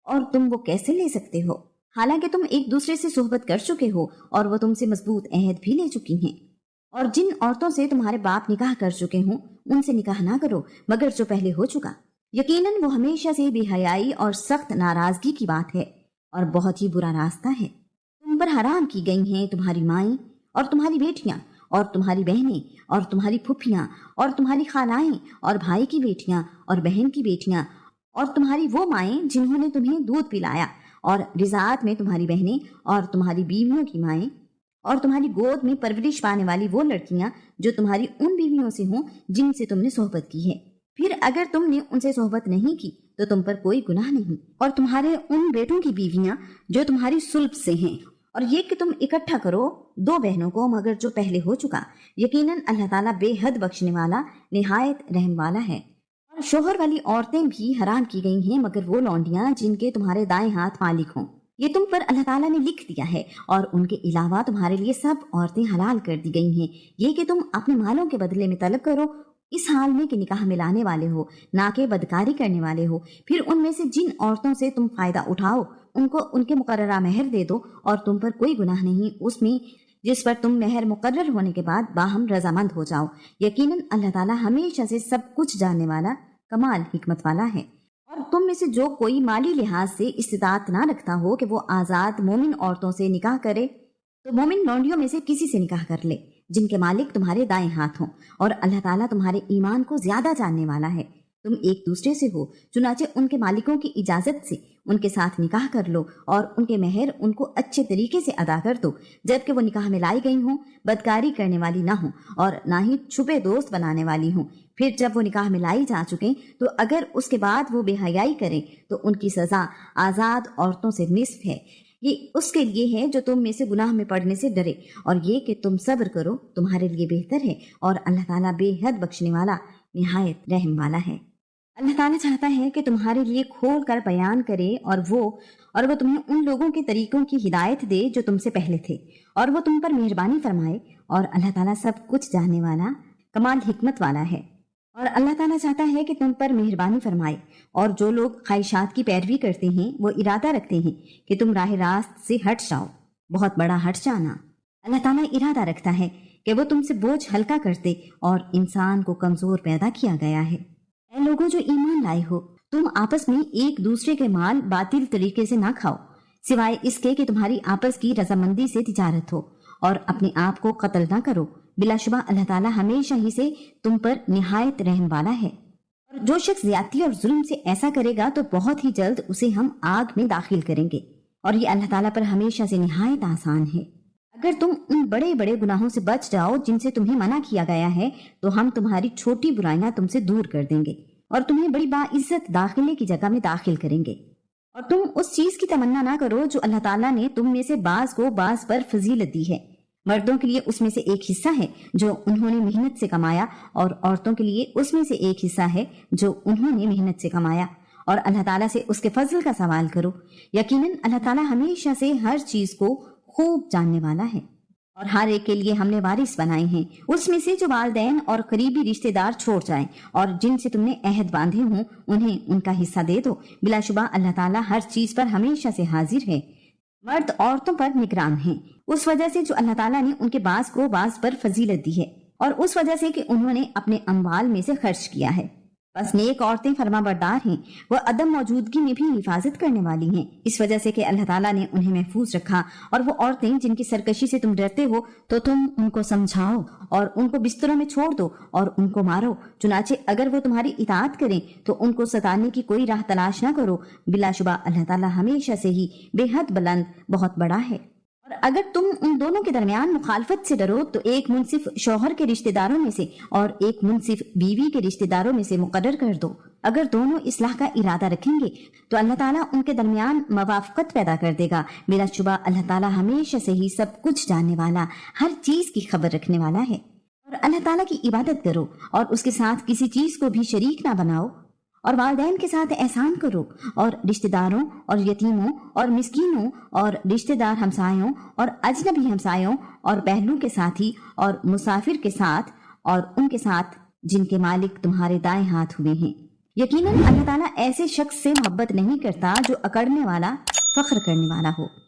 اور تم وہ کیسے لے سکتے ہو؟ حالانکہ تم ایک دوسرے سے صحبت کر چکے ہو اور وہ تم سے مضبوط عہد بھی لے چکی ہیں۔ اور جن عورتوں سے تمہارے باپ نکاح کر چکے ہوں ان سے نکاح نہ کرو مگر جو پہلے ہو چکا، یقیناً وہ ہمیشہ سے بے حیائی اور سخت ناراضگی کی بات ہے اور بہت ہی برا راستہ ہے۔ تم پر حرام کی گئی ہیں تمہاری مائیں اور تمہاری بیٹیاں اور تمہاری بہنیں اور تمہاری پھپھیاں اور تمہاری خالائیں اور بھائی کی بیٹیاں اور بہن کی بیٹیاں اور تمہاری وہ مائیں جنہوں نے تمہیں دودھ پلایا، اور رضاعت میں تمہاری بہنیں اور تمہاری بیویوں کی مائیں، اور تمہاری گود میں پرورش پانے والی وہ لڑکیاں جو تمہاری ان بیویوں سے ہوں جن سے تم نے صحبت کی ہے۔ پھر اگر تم نے ان سے صحبت نہیں کی تو تم پر کوئی گناہ نہیں، اور تمہارے ان بیٹوں کی بیویاں جو تمہاری صلب سے ہیں، اور یہ کہ تم اکٹھا کرو 2 بہنوں کو مگر جو پہلے ہو چکا، یقیناً اللہ تعالیٰ بے حد بخشنے والا نہایت رحم والا ہے۔ اور شوہر والی عورتیں بھی حرام کی گئی ہیں مگر وہ لونڈیاں جن کے تمہارے دائیں ہاتھ مالک ہوں، یہ تم پر اللہ تعالیٰ نے لکھ دیا ہے، اور ان کے علاوہ تمہارے لیے سب عورتیں حلال کر دی گئی ہیں، یہ کہ تم اپنے مالوں کے بدلے میں طلب کرو، اس حال میں کہ نکاح ملانے والے ہو نہ کہ بدکاری کرنے والے ہو۔ پھر ان میں سے جن عورتوں سے تم فائدہ اٹھاؤ ان کو ان کے مقررہ مہر دے دو، اور تم پر کوئی گناہ نہیں اس میں جس پر تم مہر مقرر ہونے کے بعد باہم رضامند ہو جاؤ، یقیناً اللہ تعالیٰ ہمیشہ سے سب کچھ جاننے والا کمال حکمت والا ہے۔ اور تم میں سے جو کوئی مالی لحاظ سے استطاعت نہ رکھتا ہو کہ وہ آزاد مومن عورتوں سے نکاح کرے تو مومن لونڈیوں میں سے کسی سے نکاح کر لے جن کے مالک تمہارے دائیں ہاتھ ہوں، اور اللہ تعالیٰ تمہارے ایمان کو زیادہ جاننے والا ہے۔ تم ایک دوسرے سے ہو، چنانچہ ان کے مالکوں کی اجازت سے ان کے ساتھ نکاح کر لو اور ان کے مہر ان کو اچھے طریقے سے ادا کر دو، جبکہ وہ نکاح میں لائی گئی ہوں بدکاری کرنے والی نہ ہوں اور نہ ہی چھپے دوست بنانے والی ہوں۔ پھر جب وہ نکاح میں لائی جا چکیں تو اگر اس کے بعد وہ بے حیائی کریں تو ان کی سزا آزاد عورتوں سے نصف ہے، یہ اس کے لیے ہے جو تم میں سے گناہ میں پڑنے سے ڈرے، اور یہ کہ تم صبر کرو تمہارے لیے بہتر ہے، اور اللہ تعالیٰ بے حد بخشنے والا نہایت رحم والا ہے۔ اللہ تعالیٰ چاہتا ہے کہ تمہارے لیے کھول کر بیان کرے اور وہ تمہیں ان لوگوں کے طریقوں کی ہدایت دے جو تم سے پہلے تھے، اور وہ تم پر مہربانی فرمائے، اور اللہ تعالیٰ سب کچھ جاننے والا کمال حکمت والا ہے۔ اور اللہ تعالیٰ چاہتا ہے کہ تم پر مہربانی فرمائے، اور جو لوگ خواہشات کی پیروی کرتے ہیں وہ ارادہ رکھتے ہیں کہ تم راہ راست سے ہٹ جاؤ، بہت بڑا ہٹ جانا۔ اللہ تعالیٰ ارادہ رکھتا ہے کہ وہ تم سے بوجھ ہلکا کرتے اور انسان کو کمزور پیدا کیا گیا ہے۔ اے لوگوں جو ایمان لائے ہو، تم آپس میں ایک دوسرے کے مال باطل طریقے سے نہ کھاؤ، سوائے اس کے کہ تمہاری آپس کی رضامندی سے تجارت ہو، اور اپنے آپ کو قتل نہ کرو، بلا شبہ اللہ تعالیٰ ہمیشہ ہی سے تم پر نہایت رحم والا ہے۔ اور جو شخص زیادتی اور ظلم سے ایسا کرے گا تو بہت ہی جلد اسے ہم آگ میں داخل کریں گے، اور یہ اللہ تعالیٰ پر ہمیشہ سے نہایت آسان ہے۔ اگر تم ان بڑے بڑے گناہوں سے بچ جاؤ جن سے تمہیں منع کیا گیا ہے تو ہم تمہاری چھوٹی برائیاں تم سے دور کر دیں گے اور تمہیں بڑی باعزت داخلے کی جگہ میں داخل کریں گے۔ اور تم اس چیز کی تمنا نہ کرو جو اللہ تعالیٰ نے تم میں سے بعض کو بعض پر فضیلت دی ہے۔ مردوں کے لیے اس میں سے ایک حصہ ہے جو انہوں نے محنت سے کمایا، اور عورتوں کے لیے اس میں سے ایک حصہ ہے جو انہوں نے محنت سے کمایا، اور اللہ تعالیٰ سے اس کے فضل کا سوال کرو، یقیناً اللہ تعالیٰ ہمیشہ سے ہر چیز کو خوب جاننے والا ہے۔ اور ہر ایک کے لیے ہم نے وارث بنائے ہیں اس میں سے جو والدین اور قریبی رشتہ دار چھوڑ جائیں، اور جن سے تم نے عہد باندھے ہوں انہیں ان کا حصہ دے دو، بلا شبہ اللہ تعالیٰ ہر چیز پر ہمیشہ سے حاضر ہے۔ مرد عورتوں پر نگران ہیں اس وجہ سے جو اللہ تعالیٰ نے ان کے بعض کو بعض پر فضیلت دی ہے، اور اس وجہ سے کہ انہوں نے اپنے اموال میں سے خرچ کیا ہے۔ بس نیک عورتیں فرما بردار ہیں، وہ عدم موجودگی میں بھی حفاظت کرنے والی ہیں، اس وجہ سے کہ اللہ تعالیٰ نے انہیں محفوظ رکھا۔ اور وہ عورتیں جن کی سرکشی سے تم ڈرتے ہو تو تم ان کو سمجھاؤ اور ان کو بستروں میں چھوڑ دو اور ان کو مارو، چنانچہ اگر وہ تمہاری اطاعت کریں تو ان کو ستانے کی کوئی راہ تلاش نہ کرو، بلا شبہ اللہ تعالیٰ ہمیشہ سے ہی بے حد بلند بہت بڑا ہے۔ اور اگر تم ان دونوں کے درمیان مخالفت سے ڈرو تو ایک منصف شوہر کے رشتہ داروں میں سے اور ایک منصف بیوی کے رشتہ داروں میں سے مقرر کر دو۔ اگر دونوں اصلاح کا ارادہ رکھیں گے تو اللہ تعالیٰ ان کے درمیان موافقت پیدا کر دے گا، بلا شبہ اللہ تعالیٰ ہمیشہ سے ہی سب کچھ جاننے والا، ہر چیز کی خبر رکھنے والا ہے۔ اور اللہ تعالیٰ کی عبادت کرو اور اس کے ساتھ کسی چیز کو بھی شریک نہ بناؤ، اور والدین کے ساتھ احسان کرو، اور رشتہ داروں اور یتیموں اور مسکینوں اور رشتہ دار ہمسایوں اور اجنبی ہمسایوں اور پہلو کے ساتھی اور مسافر کے ساتھ اور ان کے ساتھ جن کے مالک تمہارے دائیں ہاتھ ہوئے ہیں، یقیناً اللہ تعالیٰ ایسے شخص سے محبت نہیں کرتا جو اکڑنے والا، فخر کرنے والا ہو۔